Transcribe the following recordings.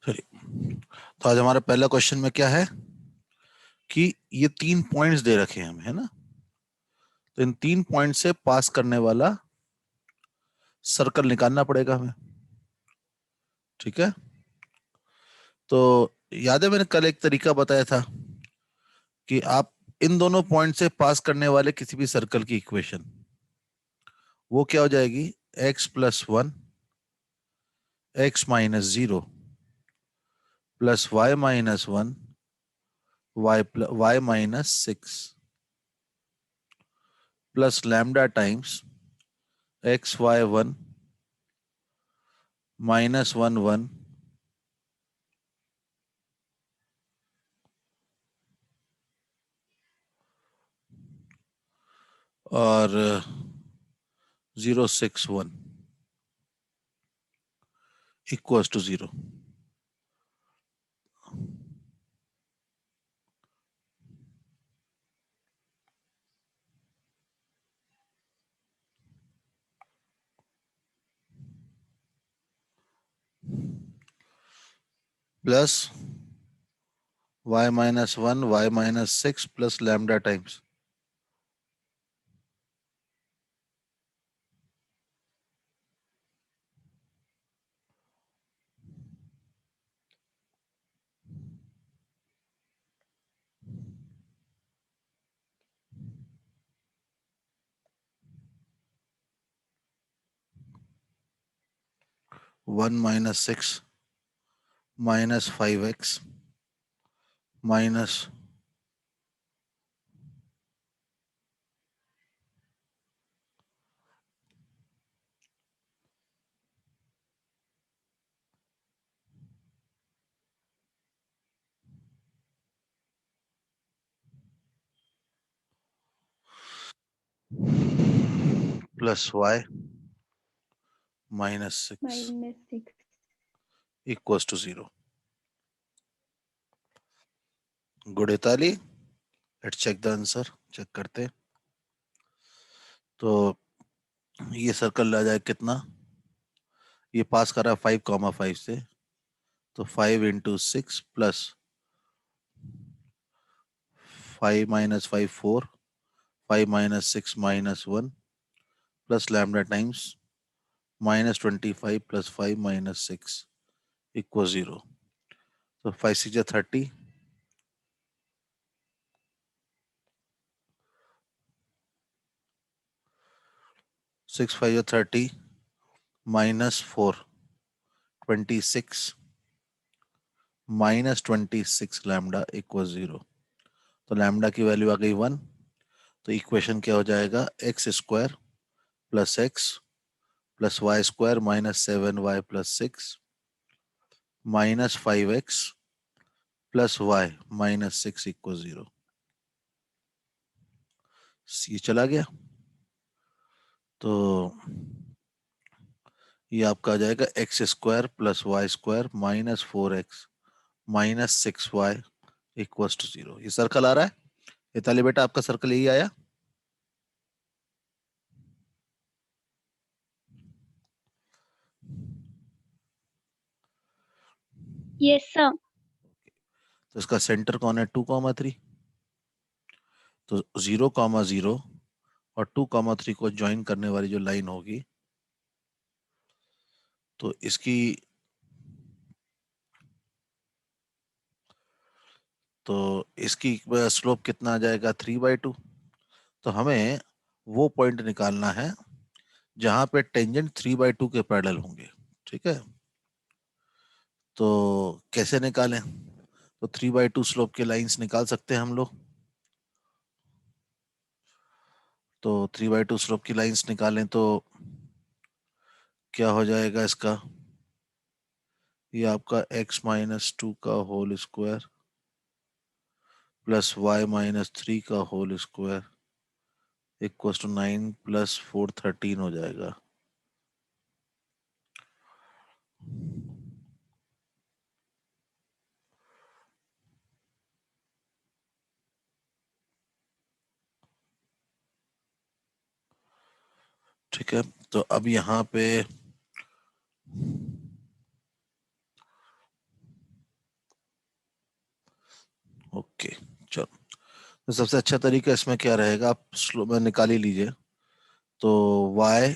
तो आज हमारा पहला क्वेश्चन में क्या है कि ये 3 पॉइंट्स दे रखे हैं हमें, है ना। तो इन 3 पॉइंट से पास करने वाला सर्कल निकालना पड़ेगा हमें। ठीक है। तो याद है मैंने कल एक तरीका बताया था कि आप इन दोनों पॉइंट से पास करने वाले किसी भी सर्कल की इक्वेशन वो क्या हो जाएगी, x+1 x-0 plus y-1 y-6 plus lambda times x y1 -1 1 और 061 equals to 0। Plus y-1 y-6 plus lambda times (1 - 6 -5x minus plus y -6 -6। Equals to 0। Good इताली, let's check the answer. Check करते हैं। तो ये सर्कल आ जाए कितना, ये पास कर रहा है 5,5 से, तो 5 × 6 plus 5 - 5 4 5 - 6 -1 plus lambda times -25 plus 5 - 6 equal 0। तो 5 × 6 = 30 6 × 5 = 30 -4 26 -26 लैम्डा इक्वल 0। तो लैम्डा की वैल्यू आ गई 1। तो इक्वेशन क्या हो जाएगा, x² plus x plus y² -7y plus 6 -5x plus y -6 equal 0। ये चला गया। तो ये आपका आ जाएगा x² plus y² -4x -6y equal to 0। ये सर्कल आ रहा है। इताली बेटा, आपका सर्कल यही आया। Yes sir. तो इसका सेंटर कौन है, 2,3। तो 0,0 और 2,3 को ज्वाइन करने वाली जो लाइन होगी, तो इसकी तो इसकी स्लोप कितना आ जाएगा, 3/2। तो हमें वो पॉइंट निकालना है जहां पे टेंजेंट 3/2 के पैरेलल होंगे। ठीक है। तो कैसे निकालें, तो 3/2 स्लोप के लाइंस निकाल सकते हैं हम लोग। तो 3/2 स्लोप की लाइंस निकालें तो क्या हो जाएगा इसका, ये आपका x-2 का होल स्क्वायर प्लस y-3 का होल स्क्वायर इक्वल टू 9 + 4 13 हो जाएगा। ठीक है। तो अब यहाँ पे तो सबसे अच्छा तरीका इसमें क्या रहेगा, आप स्लो में निकाल ही लीजिए। तो y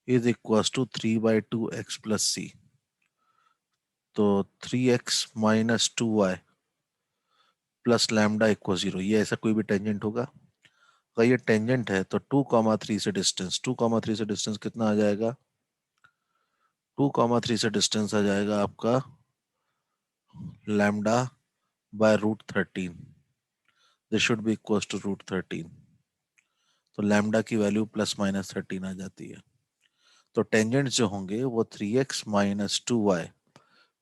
is equal to 3/2x+c। तो 3x - 2y plus lambda equal 0, ये ऐसा कोई भी टेंजेंट होगा। अगर ये टेंजेंट है तो 2,3 से डिस्टेंस, 2,3 से डिस्टेंस कितना आ जाएगा, 2,3 से डिस्टेंस आ जाएगा आपका lambda by √13। This should be equal to √13। तो लैम्डा की वैल्यू ±13 आ जाती है। तो टेंजेंट जो होंगे वो 3x - 2y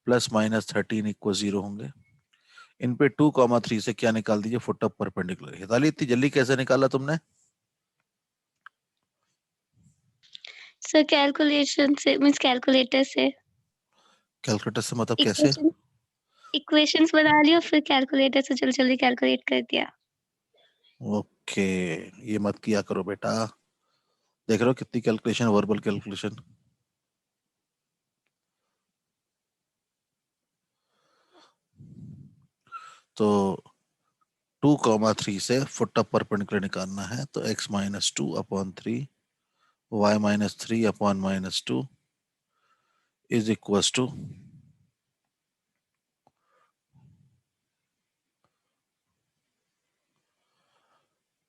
±13 इक्वल 0 होंगे। इन पे 2,3 से क्या निकाल दीजिए, फुट ऑफ परपेंडिकुलर। हिताली इतनी जल्दी कैसे निकाला तुमने? सर कैलकुलेशन से, मींस कैलकुलेटर से कैलकुलेटर से मतलब कैसे? इक्वेशन इक्वेशंस बना ली और फिर कैलकुलेटर से जल्दी जल्दी कैलकुलेट कर दिया। ओके, ये मत किया करो बेटा। देख रहे हो कितनी कैलकुलेशन, वर्बल कैलकुलेशन। तो 2,3 से फुट ऑफ परपेंडिकुलर निकालना है, तो x - 2/3 y - 3/-2 is equal to,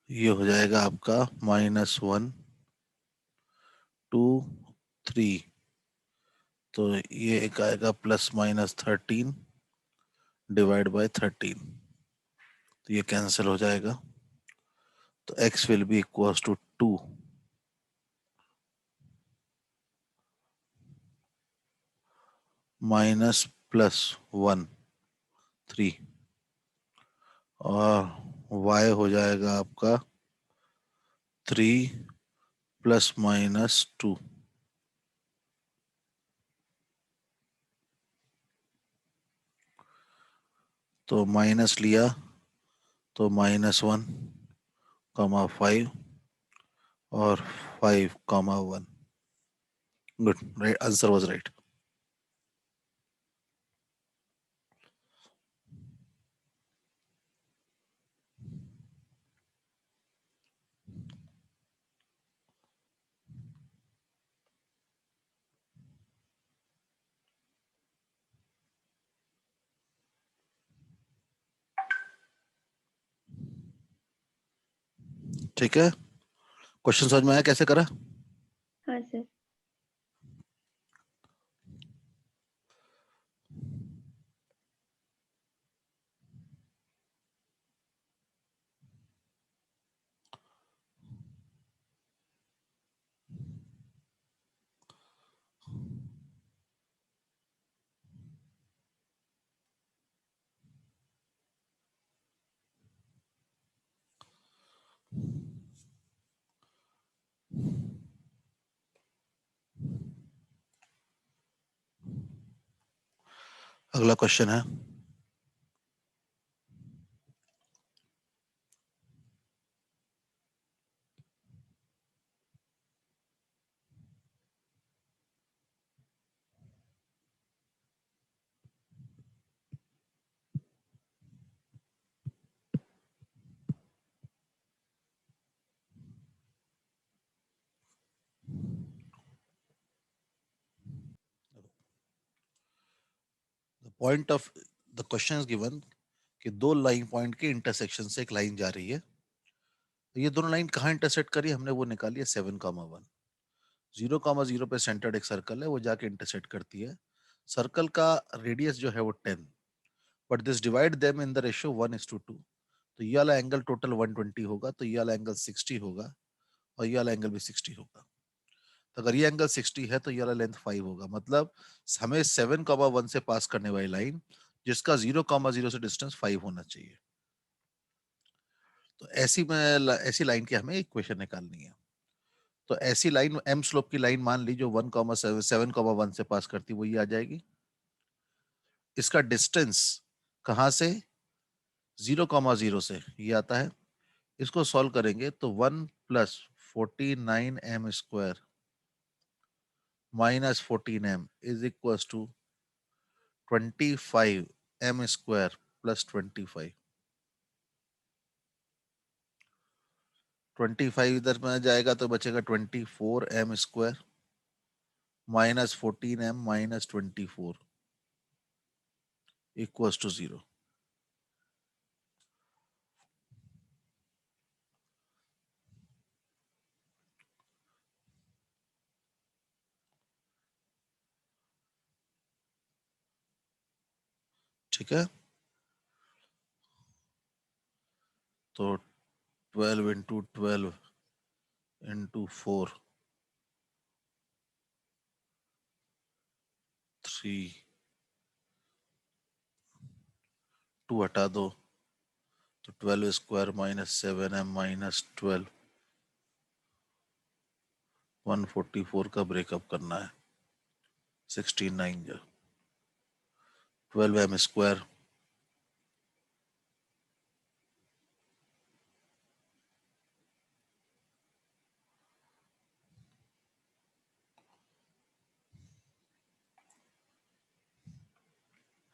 ये हो जाएगा आपका -1 2 3। तो ये एक आएगा +-13 डिवाइड बाय 13। तो ये कैंसिल हो जाएगा। तो x will be equal to 2 minus +1 3, और y हो जाएगा आपका 3 +-2। तो माइनस लिया तो -1,5 और 5,1। Good, right answer was right. ठीक है, क्वेश्चन समझ में आया कैसे करा? हाँ सर। अगला क्वेश्चन है, the point of the question is given कि दो लाइन पॉइंट के इंटरसेक्शन से एक लाइन जा रही है। तो ये दोनों लाइन कहाँ इंटरसेक्ट करी, हमने वो निकाली है 7,1। 0,0 पे सेंटर्ड एक सर्कल है, वो जाके इंटरसेक्ट करती है। सर्कल का रेडियस जो है वो 10, but this divide them in the ratio 1:2। तो ये वाला एंगल टोटल 120 होगा, तो ये वाला एंगल 60 होगा, और ये वाला एंगल भी 60 होगा। तो अगर ये एंगल 60 है तो ये वाला लेंथ 5 होगा। मतलब हमें 7,1 से पास करने वाली लाइन जिसका 0,0 से डिस्टेंस 5 होना चाहिए। तो ऐसी लाइन की हमें इक्वेशन निकालनी है। तो ऐसी लाइन एम स्लोप की लाइन मान ली जो 7,1 से पास करती, वो ये आ जाएगी। इसका डिस्टेंस कहां से, 0,0 से ये आता है। इसको सॉल्व करेंगे तो 1 + 49m² -14m is equal to 25m² + 25। 25 इधर में जाएगा तो बचेगा 24m² minus 14m minus 24 equals to 0। ठीक है, तो 12 इंटू 12 इंटू 4 3 2 हटा दो तो 12² माइनस 7m माइनस 12 144 का ब्रेकअप करना है 16 9 12m²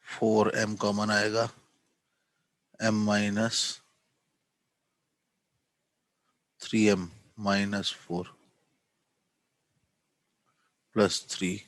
4m कॉमन आएगा m minus 3m minus 4 plus 3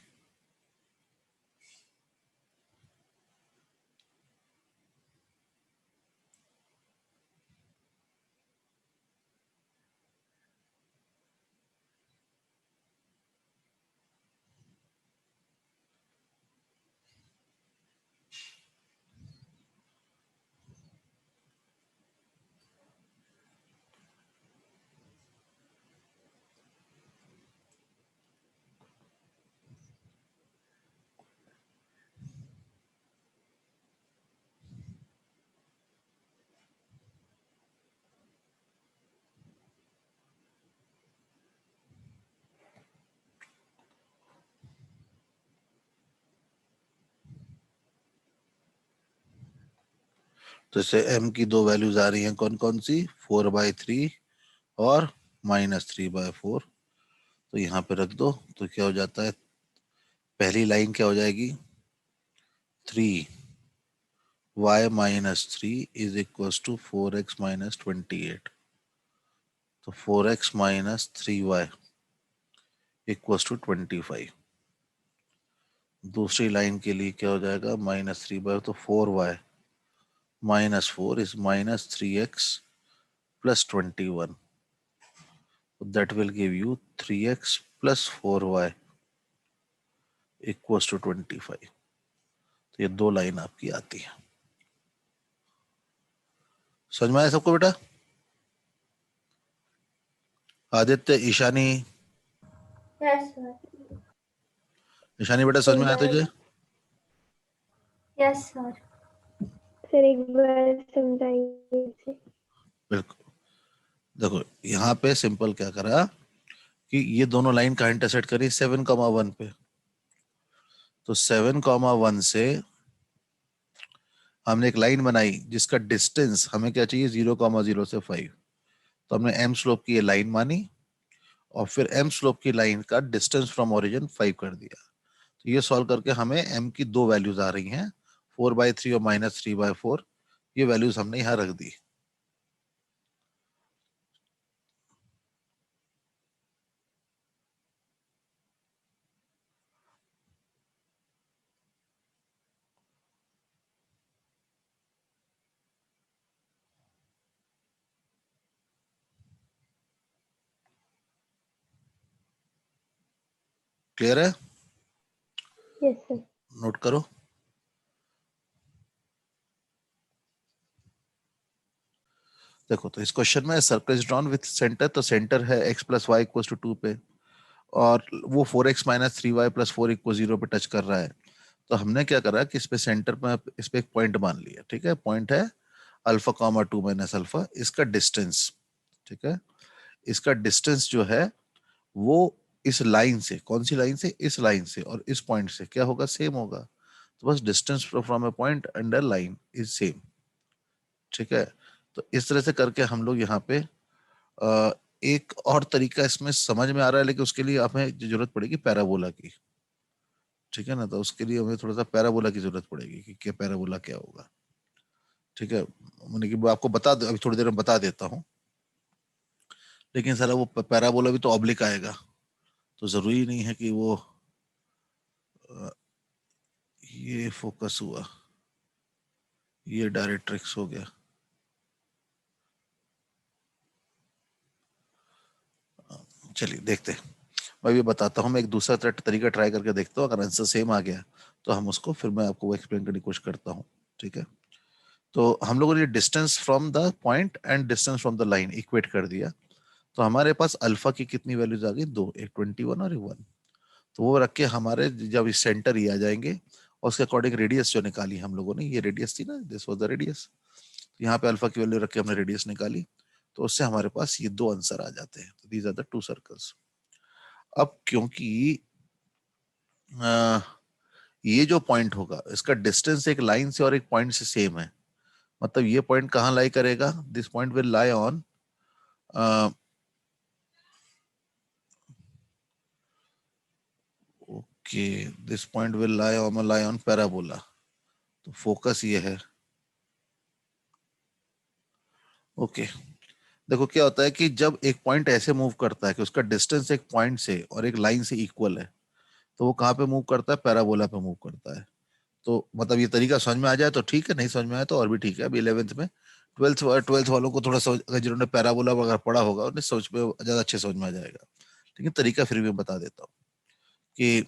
तो इससे m की दो वैल्यूज आ रही हैं कौन कौन सी 4/3 और -3/4। तो यहाँ पे रख दो तो क्या हो जाता है, पहली लाइन क्या हो जाएगी 3y minus 3 is equal to 4x minus 28। तो 4x minus 3y equal to 25। दूसरी लाइन के लिए क्या हो जाएगा -3/, तो 4y minus 4 is minus 3x plus 21। That will give you 3x plus 4y equals to 25। तो ये दो लाइन आपकी आती है। समझ में आया सबको बेटा? Aditya, Ishani, yes sir. ईशानी बेटा समझ में आया तुझे? Yes sir. सर एक बार समझाइए इसे। बिल्कुल। देखो यहाँ पे सिंपल क्या करा कि ये दोनों लाइन का इंटरसेक्ट करी 7,1 पे। तो 7,1 से हमने एक लाइन बनाई जिसका डिस्टेंस हमें क्या चाहिए 0,0 से 5। तो हमने m स्लोप की ये लाइन मानी और फिर m स्लोप की लाइन का डिस्टेंस फ्रॉम ओरिजिन 5 कर दिया। तो ये सॉल्व करके हमें m की दो वैल्यूज आ रही हैं 4/3 और -3/4। ये वैल्यूज हमने यहाँ रख दी। क्लियर है? Yes sir. नोट करो। देखो तो इस क्वेश्चन में circle is drawn with centre, तो सेंटर है x plus y equal to 2 पे और वो 4x minus 3y plus 4 equal 0 पे टच कर रहा है। तो हमने क्या करा कि इस पे सेंटर में इस पे एक पॉइंट मान लिया। ठीक है, पॉइंट है अल्फा कॉमा 2 माइनस अल्फा, इसका डिस्टेंस। ठीक है, इसका डिस्टेंस जो है वो इस लाइन से, कौन सी लाइन से, इस लाइन से और इस पॉइंट से क्या होगा, सेम होगा। तो बस distance from A point under line is same. ठीक है, तो इस तरह से करके हम लोग यहाँ पे एक और तरीका इसमें समझ में आ रहा है, लेकिन उसके लिए हमें जरूरत पड़ेगी पैराबोला की। ठीक है ना, तो उसके लिए हमें थोड़ा सा पैराबोला की जरूरत पड़ेगी कि क्या पैराबोला क्या होगा। ठीक है, मैंने कि आपको बता दो, अभी थोड़ी देर में बता देता हूँ। लेकिन सारा वो पैराबोला भी तो ऑब्लिक आएगा, तो जरूरी नहीं है कि वो ये फोकस हुआ, ये डायरेक्ट्रिक्स हो गया। चलिए देखते हैं, मैं भी बताता हूँ, मैं एक दूसरा तरीका ट्राई करके देखता हूँ, अगर आंसर सेम आ गया तो हम उसको फिर मैं आपको वो एक्सप्लेन करने की कोशिश करता हूँ, ठीक है। तो हम लोगों ने distance from the point and distance from the line equate कर दिया। तो हमारे पास अल्फा की कितनी वैल्यूज आ गई, दो, एक 21 और एक 1। तो वो रख के हमारे जब इस सेंटर ही आ जाएंगे, और उसके अकॉर्डिंग रेडियस जो निकाली हम लोगों ने, ये रेडियस थी ना, दिस वाज द रेडियस। तो यहाँ पे अल्फा की वैल्यू रख के हमने रेडियस निकाली, तो उससे हमारे पास ये दो आंसर आ जाते हैं। तो these are the two circles. अब क्योंकि अ, ये जो पॉइंट होगा इसका डिस्टेंस एक लाइन से और एक पॉइंट से सेम है, मतलब ये पॉइंट कहाँ लाई करेगा, this point will lie on okay, this point will lie on parabola. तो फोकस ये है। ओके, देखो क्या होता है कि जब एक पॉइंट ऐसे मूव करता है कि उसका डिस्टेंस एक पॉइंट से और एक लाइन से इक्वल है, तो वो कहाँ पे मूव करता है, पैराबोला पे मूव करता है। तो मतलब ये तरीका समझ में आ जाए तो ठीक है, नहीं समझ में आया तो और भी ठीक है। अभी 11th में, ट्वेल्थ वालों को थोड़ा समझ, अगर जिन्होंने पैराबोला वगैरह पढ़ा होगा उन्हें समझ में ज्यादा अच्छे समझ में आ जाएगा। लेकिन तरीका फिर भी मैं बता देता हूँ कि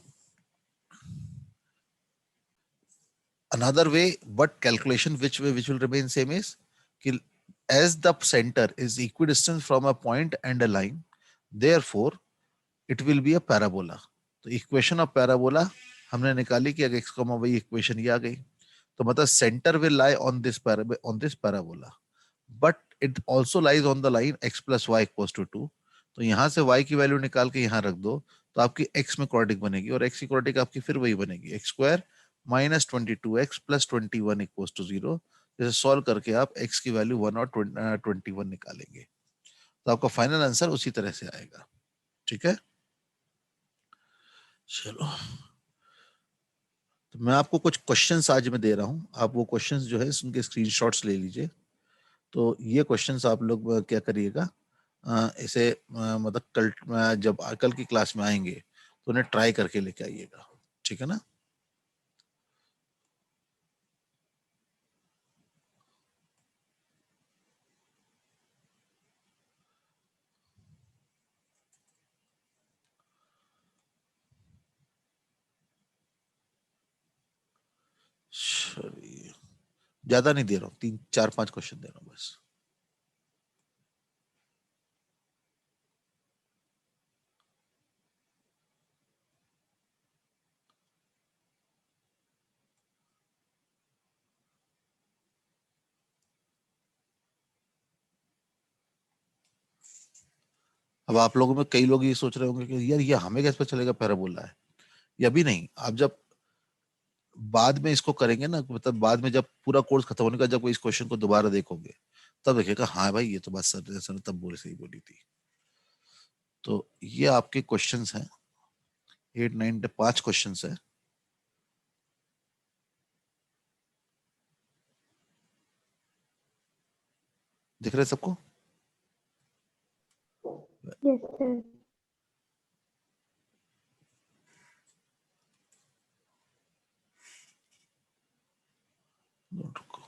another way but calculation which will remain same is कि as the center is equidistant from a point and a line, therefore it will be a parabola। तो इक्वेशन ऑफ पैराबोला हमने निकाली कि अगर x, y इक्वेशन ये आ गई, तो मतलब centre will lie on this parabola, but it also lies on the line x plus y equals to 2। तो यहाँ से y की वैल्यू निकाल के यहाँ रख दो, तो आपकी x में क्वाड्रेटिक बनेगी, और x की क्वाड्रेटिक आपकी फिर वही बनेगी, x square minus 22x plus 21 equals to 0। जैसे सॉल्व करके आप x की वैल्यू 1 और 21 निकालेंगे, तो आपका फाइनल आंसर उसी तरह से आएगा, ठीक है। चलो, तो मैं आपको कुछ क्वेश्चंस आज मैं दे रहा हूँ, आप वो क्वेश्चंस जो है उनके स्क्रीनशॉट्स ले लीजिए। तो ये क्वेश्चंस आप लोग क्या करिएगा, इसे मतलब कल जब कल की क्लास में आएंगे तो उन्हें ट्राई करके लेके आइएगा, ठीक है ना। चलिए, ज्यादा नहीं दे रहा हूँ, 3 4 5 क्वेश्चन दे रहा हूँ बस। अब आप लोगों में कई लोग ये सोच रहे होंगे कि यार ये हमें कैसे पता चलेगा पैराबोला है, या भी नहीं। आप जब बाद में इसको करेंगे ना, मतलब बाद में जब पूरा कोर्स खत्म होने का, जब इस क्वेश्चन को दोबारा देखोगे, तब देखिएगा हाँ भाई ये तो बात सर ने तब बोले, सही बोली थी। तो ये आपके क्वेश्चंस हैं, 8 9 5 क्वेश्चंस है। दिख रहे हैं सबको? Yes, sir. रुको,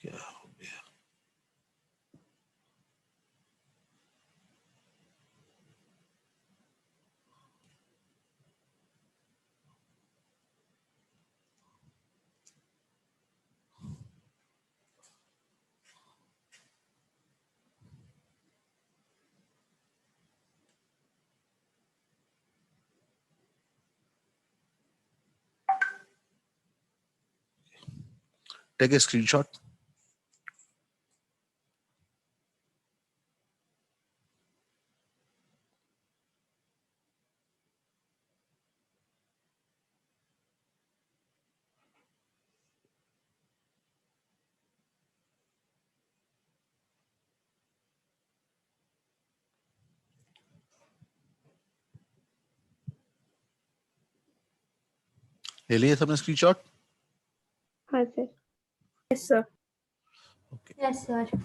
क्या हो गया? Take a screenshot. ले लिए सबने स्क्रीनशॉट? हाँ sir. Yes, sir. Okay Yes, sir.